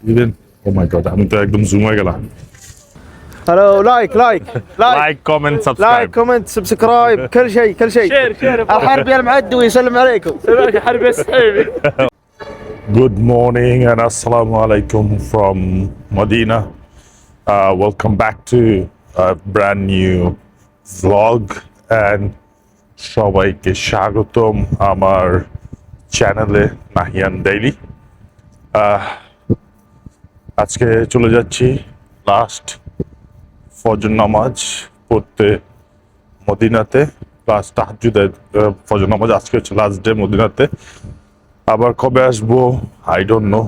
Even oh my god, আমি তো একদম জুম হয়ে গেলাম। هلو لايك like comment لايك subscribe كومنت سبسكرايب كل شيء شير الحربي المعدوي يسلم عليكم سلامك يا حربي يا صحيبي. Good morning and assalamu alaikum from Medina. Welcome back to a brand new vlog and সবাইকে স্বাগতম আমার চ্যানেলে নাহিয়ান ডেইলি। আজকে চলে যাচ্ছি লাস্ট ফজর নামাজ পড়তে মদিনাতে। লাস্ট তাহাজ্জুদের ফজর নামাজ আজকে হচ্ছে লাস্ট ডে মদিনাতে। আবার কবে আসবো I don't know.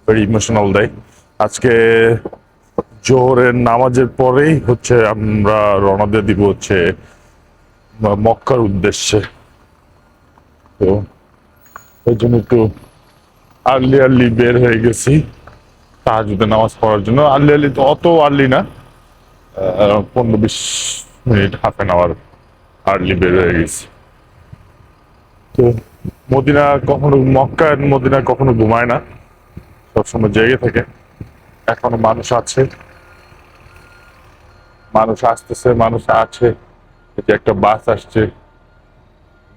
Very emotional day. আজকে জোহরের নামাজের পরেই হচ্ছে আমরা রওনা দিয়ে দিব হচ্ছে মক্কার উদ্দেশ্যে। তো ওই জন্য একটু আর্লি বের হয়ে গেছি তাহাজ্জুদের নামাজ পড়ার জন্য। আর্লি তো অত আর্লি না, 15-20 minute, half an hour early বের হয়ে গেছি। তো মদিনা কখনো, মক্কা মদিনা কখনো ঘুমায় না, সবসময় জেগে থাকে। এখনো মানুষ আছে, মানুষ আসতেছে, মানুষ আছে। এই যে একটা বাস আসছে,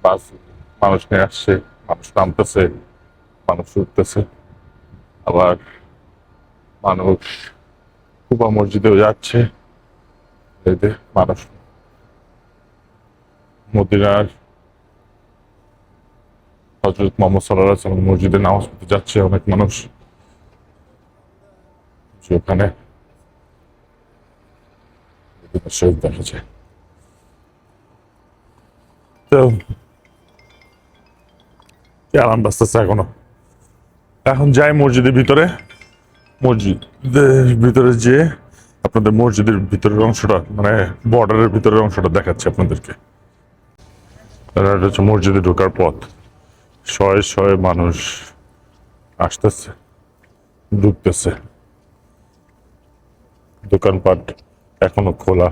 বাস মানুষ নিয়ে আসছে, মানুষ নামতেছে, মানুষ উঠতেছে। আবার মানুষ কুবা মসজিদেও যাচ্ছে। এই যে মানুষ মদিনার হযরত মুহাম্মদ সাল্লাল্লাহু আলাইহি ওয়াসাল্লাম মসজিদে নামাজ পড়তে যাচ্ছে অনেক মানুষ। ওখানে শহীদ দেখা যায়। তো আরাম বাঁচতেছে এখনো। এখন যাই মসজিদের ভিতরে, মসজিদের ভিতরে যেয়ে আপনাদের মসজিদের ভিতরের অংশটা, মানে বর্ডারের ভিতরের অংশটা দেখাচ্ছি আপনাদেরকে। এটা হচ্ছে মসজিদে ঢোকার পথ। শয়ে শয়ে মানুষ আসতেছে, ঢুকতেছে। দোকানপাট এখনো খোলা।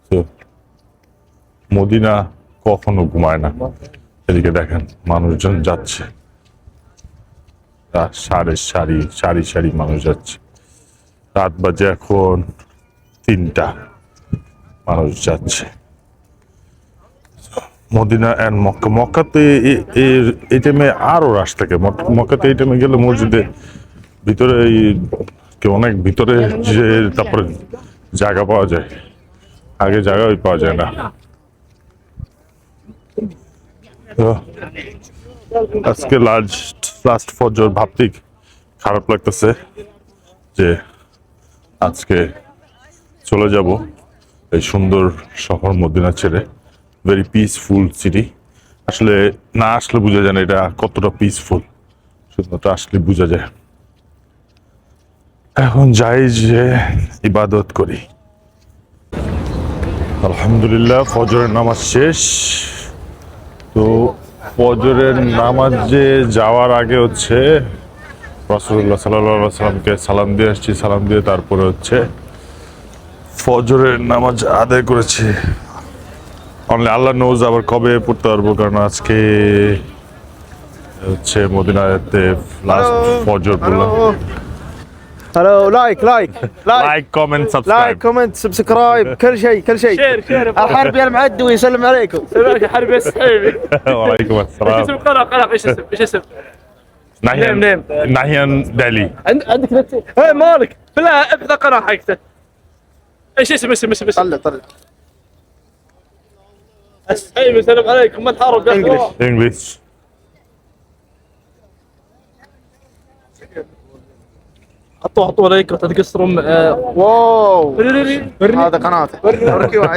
তো মদিনা কখনো ঘুমায় না। এদিকে দেখেন মানুষজন যাচ্ছে, সারি সারি মানুষ যাচ্ছে। রাত বাজে এখন 3টা, মানুষ যাচ্ছে। Medina and Mecca. মক্কাতে এই টাইমে আরো রাশ থাকে। মক্কাতে এই টাইমে গেলে মসজিদে ভিতরে অনেক ভিতরে যে তারপরে জায়গা পাওয়া যায়, আগে জায়গাই পাওয়া যায় না। তো আজকে লাস্ট ফজর ভাবতেই খারাপ লাগতেছে যে আজকে চলে যাব এই সুন্দর শহর মদিনা ছেড়ে। Very peaceful city. আসলে না আসলে বোঝা যায় না এটা কতটা পিসফুল, শুধুমাত্র আসলে বোঝা যায়। এখন যাই যে ইবাদত করি। আলহামদুলিল্লাহ ফজরের নামাজ শেষ। তো ফজরের নামাজে যাওয়ার আগে হচ্ছে রাসূলুল্লাহ সাল্লাল্লাহু আলাইহি ওয়াসাল্লামকে সালাম দিয়ে আসছি। সালাম দিয়ে তারপরে হচ্ছে ফজরের নামাজ আদায় করেছি। অনলি আল্লাহ নোজ আবার কবে পড়তে পারবো, কারণ আজকে হচ্ছে মদিনাতে লাস্ট ফজর পড়লাম। هلو لايك লাইক কমেন্ট সাবস্ক্রাইব। كومنت سبسكرايب كل شيء شير الحربي المعدوي يسلم عليكم سلامك يا حربي يا صحيبي. ওয়ালাইকুম ايش আসসালাম। اسم قناة ايش اسم؟ Nahiyan نيم. Nahiyan daily. عندك نت؟ اي مالك لا ابحث القناة حقته. ايش اسم طلع صحيبي سلام عليكم. ما تحارب يا English. اخوان. English. حطوا لايك وتقصروا واو وريني. هذا قناته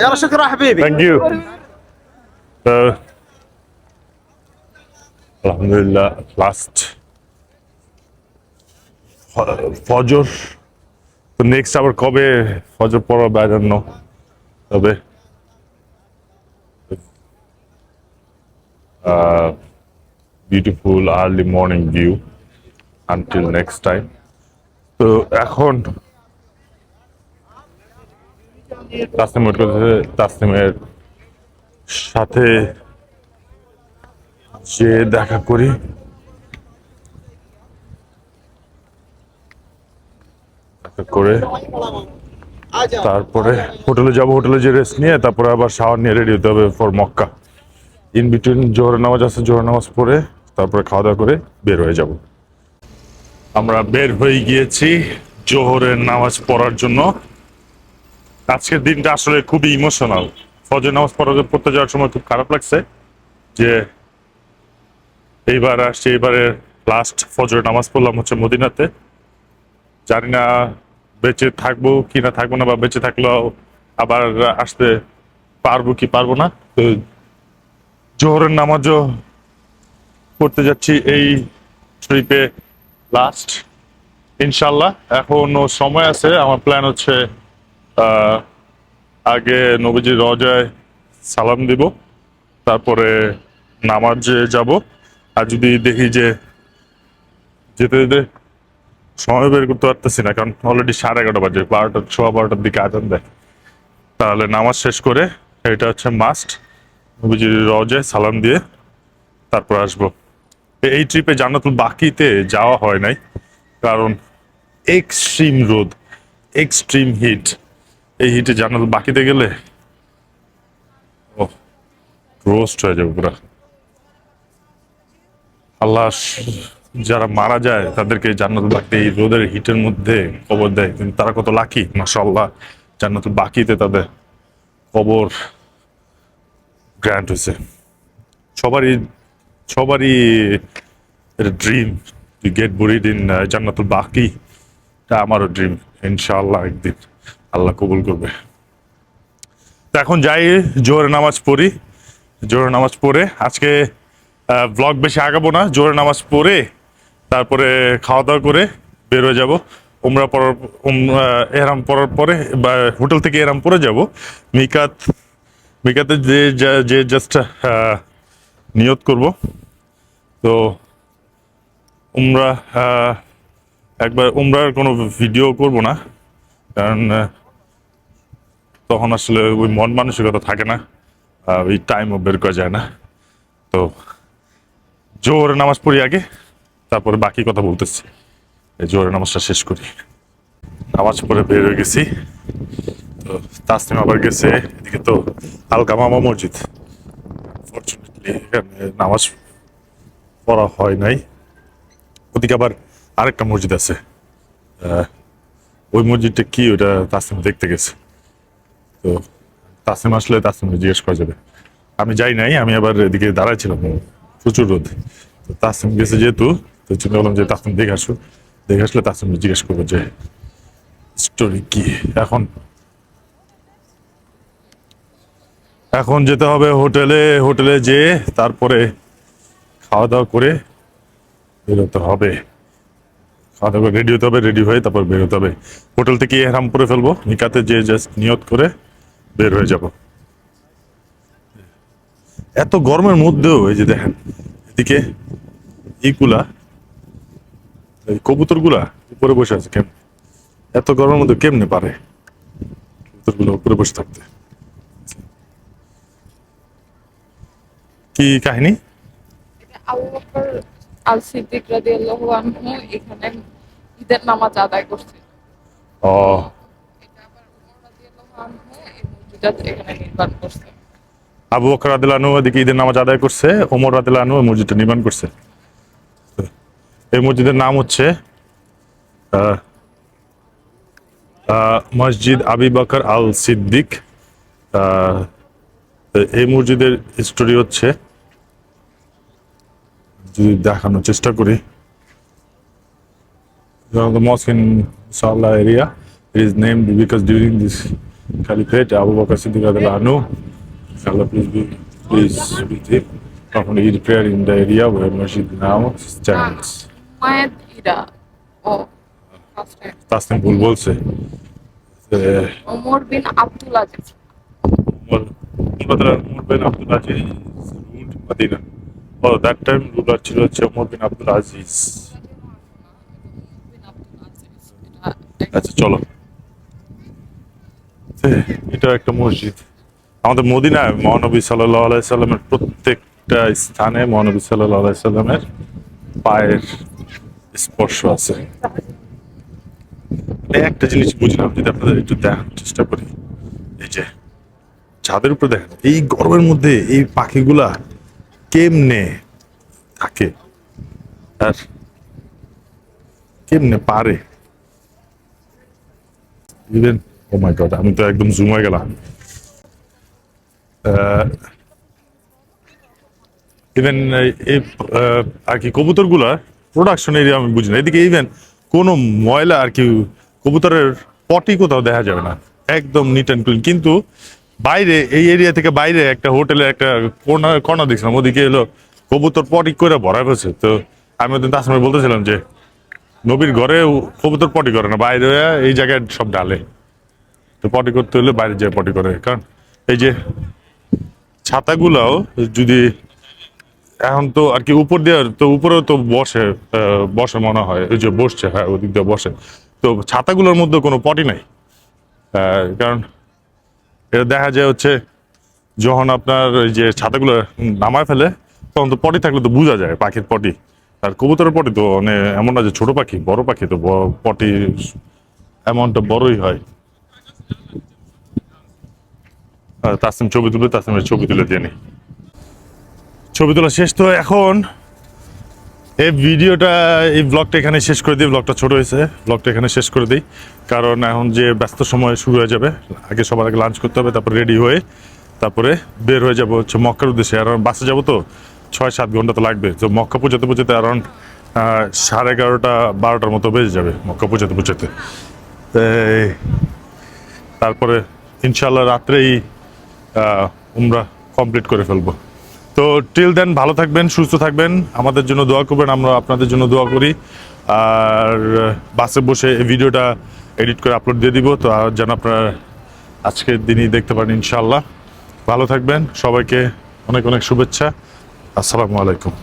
يلا شكرا حبيبي thank you. আলহামদুলিল্লাহ লাস্ট ফজর। তো নেক্সট আবার কবে ফজর পড়া আই ডোন্ট নো। তবে beautiful early morning view until next time. তো এখন তাসনিমের সাথে যে দেখা করি। করে তারপরে হোটেলে যাব, হোটেলে যে রেস্ট নিয়ে তারপরে আবার শাওয়ার নিয়ে রেডি হতে হবে ফর মক্কা। ইন বিটুইন জোহরের নামাজ আছে, জোহরের নামাজ পড়ে তারপরে খাওয়া দাওয়া করে বের হয়ে যাব। আমরা বের হয়ে গিয়েছি জোহরের নামাজ পড়ার জন্য। আজকের দিনটা আসলে খুবই ইমোশনাল। ফজর নামাজ পড়তে যাওয়ার সময় খুব খারাপ লাগছে যে এইবার আসছে, এইবারে লাস্ট ফজর নামাজ পড়লাম হচ্ছে মদিনাতে। জানি না বেঁচে থাকবো কি না থাকবো না, বা বেঁচে থাকলেও আবার আসতে পারবো কি পারবো না। তো জোহরের নামাজও পড়তে যাচ্ছি এই ট্রিপে লাস্ট ইনশাল্লাহ। এখনো সময় আছে। আমার প্ল্যান হচ্ছে আগে নবীজির রওজায় সালাম দিব, তারপরে নামাজে যাব। আর যদি দেখি যে যেতে যেতে সময় বের করতে পারতেছি না, কারণ অলরেডি 11:30 বাজে, 12টা 12:15 দিকে আজান দেয়, তাহলে নামাজ শেষ করে এটা হচ্ছে মাস্ট নবীজির রওজায় সালাম দিয়ে তারপর আসবো। এই ট্রিপে জান্নাতুল বাকিতে যাওয়া হয় নাই, কারণ এক্সট্রিম রোদ, এক্সট্রিম হিট। এই হিটে জান্নাতুল বাকিতে গেলে ও রোস্ট হয়ে যাবে পুরা। আল্লাহ যারা মারা যায় তাদেরকে জান্নাতুল বাকিতে এই রোদের হিটের মধ্যে কবর দেয়, কিন্তু তারা কত লাকি মাশাআল্লাহ, জান্নাতুল বাকিতে তাদের কবর গ্র্যান্ড হয়েছে। সবারই সবারই এটা dream to get buried in Jannatul Baqi. এটা আমারও ড্রিম, ইনশাআল্লাহ একদিন আল্লাহ কবুল করবে। তো এখন যাই জোহরের নামাজ পড়ি। জোহরের নামাজ পড়ে আজকে ব্লগ বেশি আগাবো না। জোহরের নামাজ পড়ে তারপরে খাওয়া দাওয়া করে বের হয়ে যাবো। উমরা পড়ার এহরাম পড়ার পরে বা হোটেল থেকে এহরাম পরে যাব মিকাতে যে জাস্ট নিয়ত করব। তো উমরা একবার উমরার কোনো ভিডিও করব না, কারণ তখন আসলে ওই মন মানসিকতা থাকে না, ওই টাইমও বের করা যায় না। তো জোহরের নামাজ পড়ি আগে, তারপরে বাকি কথা বলতেছি। এই জোহরের নামাজটা শেষ করি। নামাজ পড়ে বের হয়ে গেছি। তো তাসনিম আবার গেছে এদিকে, তো আল-গামামা মসজিদ। ফরচুনেটলি এখানে নামাজ পড়া হয় নাই। ওদিকে আবার আরেকটা মসজিদ আছে, ওই মসজিদটা কি ওটা তাসনিম দেখতে গেছে। তো তাসনিম আসলে তাসনিমকে জিজ্ঞেস করা যাবে। আমি যাই নাই, আমি আবার এদিকে দাঁড়াইছিলাম, প্রচুর রোদ। তো তাসনিম গেছে যেহেতু, তো চিন্তা করলাম যে তাসনিম দেখে আসলে তাসনিমকে জিজ্ঞেস করবো যে স্টোরি কি। এখন যেতে হবে হোটেলে যেয়ে তারপরে খাওয়া দাওয়া করে বেরোতে হবে। খাওয়া দাওয়া করে রেডি হতে হবে, রেডি হয়ে তারপর বেরোতে হবে। হোটেল থেকে এহরাম পরে ফেলবো, মিকাতে যে জাস্ট নিয়ত করে বের হয়ে যাব। এত গরমের মধ্যেও এই যে দেখেন এদিকে এইগুলা, এই কবুতর গুলা উপরে বসে আছে। এত গরমের মধ্যে কেমনে পারে কবুতর গুলো উপরে বসে থাকতে? কি কাহিনী? আবু বকর আল সিদ্দিক রাদিয়াল্লাহু আনহু এখানে ঈদের নামাজ আদায় করছেন। ও এটা আবার উমর রাদিয়াল্লাহু আনহু এই মসজিদটা এখানে নির্মাণ করছেন। আবু বকর রাদিয়াল্লাহু আনহু এদিকে ঈদের নামাজ আদায় করছে, ওমর রাদিয়াল্লাহু আনহু এই মসজিদটা নির্মাণ করছে। এই মসজিদের নাম হচ্ছে মসজিদ আবি বকর আল সিদ্দিক। এই মসজিদের স্টোরি হচ্ছে, যদি দেখানোর চেষ্টা করি, the mosque in Salah area, it is named because during this caliphate Abu Bakr Siddiq radhiyallahu anhu, Allah please with him, often he prayer in the area where masjid now stands. মায়ের ইরা ও first time Tasnim ভুল বলছে। ওমর বিন Abdul Aziz. Umar bin Abdul Aziz ruled Medina. Oh, that time ruler ছিল হচ্ছে ওমর বিন আব্দুল আজিজ। আচ্ছা চলো, এটা একটা মসজিদ। আমাদের মদিনায় মহানবী সাল্লাল্লাহু আলাইহি সাল্লামের প্রত্যেকটা স্থানে মহানবী সাল্লাল্লাহু আলাইহি সাল্লামের পায়ের স্পর্শ আছে। একটা জিনিস বুঝলাম, যদি আপনাদের একটু দেখার চেষ্টা করি, এই যে ছাদের উপরে দেখেন এই গরমের মধ্যে এই পাখিগুলা কেমনে থাকে আর কেমনে পারে। ইভেন ও মাই গড, আমি তো একদম জুম হয়ে গেলাম। ইভেন এই আর কি কবুতর গুলা প্রোডাকশন এরিয়া আমি বুঝি না, এদিকে ইভেন কোনো ময়লা আর কি কবুতরের পটি কোথাও দেখা যাবে না, একদম নিট অ্যান্ড ক্লিন। কিন্তু বাইরে এই এরিয়া থেকে বাইরে একটা হোটেলে একটা কর্নার দেখছিলাম, ওদিকে এলো কবুতর পটি করে ভরা হয়েছে। তো আমি ওদিন তাসমাই বলতেছিলাম যে নবীর ঘরে কবুতর পটি করে না, বাইরে এই জায়গায় সব ডালে। তো পটি করতে হলে বাইরে যেয়ে পটি করে, কারণ এই যে ছাতাগুলাও যদি এখন তো আর কি উপর দিয়ে, তো উপরেও তো বসে বসে মনে হয়, ওই যে বসছে, হ্যাঁ ওদিক দিয়ে বসে। তো ছাতাগুলোর মধ্যে কোনো পটি নাই, কারণ এটা দেখা যায় হচ্ছে যখন আপনার ওই যে ছাতাগুলো নামায় ফেলে তখন তো পটি থাকলে তো বোঝা যায় পাখির পটি। আর কবুতরের পটি তো মানে এমন না যে ছোট পাখি, বড় পাখি তো পটি অ্যামাউন্টটা বড়ই হয়। তাসিম ছবি তুলে, তাসিমের ছবি তুলে দিয়ে নি। ছবি তোলা শেষ। তো এখন এই ভিডিওটা, এই ব্লগটা এখানে শেষ করে দিই। ব্লগটা ছোট হয়েছে, ব্লগটা এখানে শেষ করে দিই, কারণ এখন যে ব্যস্ত সময় শুরু হয়ে যাবে। আগে সবার আগে লাঞ্চ করতে হবে, তারপর রেডি হয়ে তারপরে বের হয়ে যাবো হচ্ছে মক্কার উদ্দেশ্যে। আর বাসে যাবো তো 6-7 ঘন্টা তো লাগবে। তো মক্কা পৌঁছাতে পৌঁছাতে অ্যারাউন্ড 11:30-12টার মতো বেজে যাবে মক্কা পৌঁছাতে পৌঁছাতে। তারপরে ইনশাল্লাহ রাত্রেই উমরা কমপ্লিট করে ফেলবো। তো টিল দেন ভালো থাকবেন, সুস্থ থাকবেন, আমাদের জন্য দোয়া করবেন, আমরা আপনাদের জন্য দোয়া করি। আর বাসে বসে এই ভিডিওটা এডিট করে আপলোড দিয়ে দিব, তো আর যেন আপনারা আজকের দিনই দেখতে পারেন ইনশাআল্লাহ। ভালো থাকবেন, সবাইকে অনেক অনেক শুভেচ্ছা। আসসালামু আলাইকুম।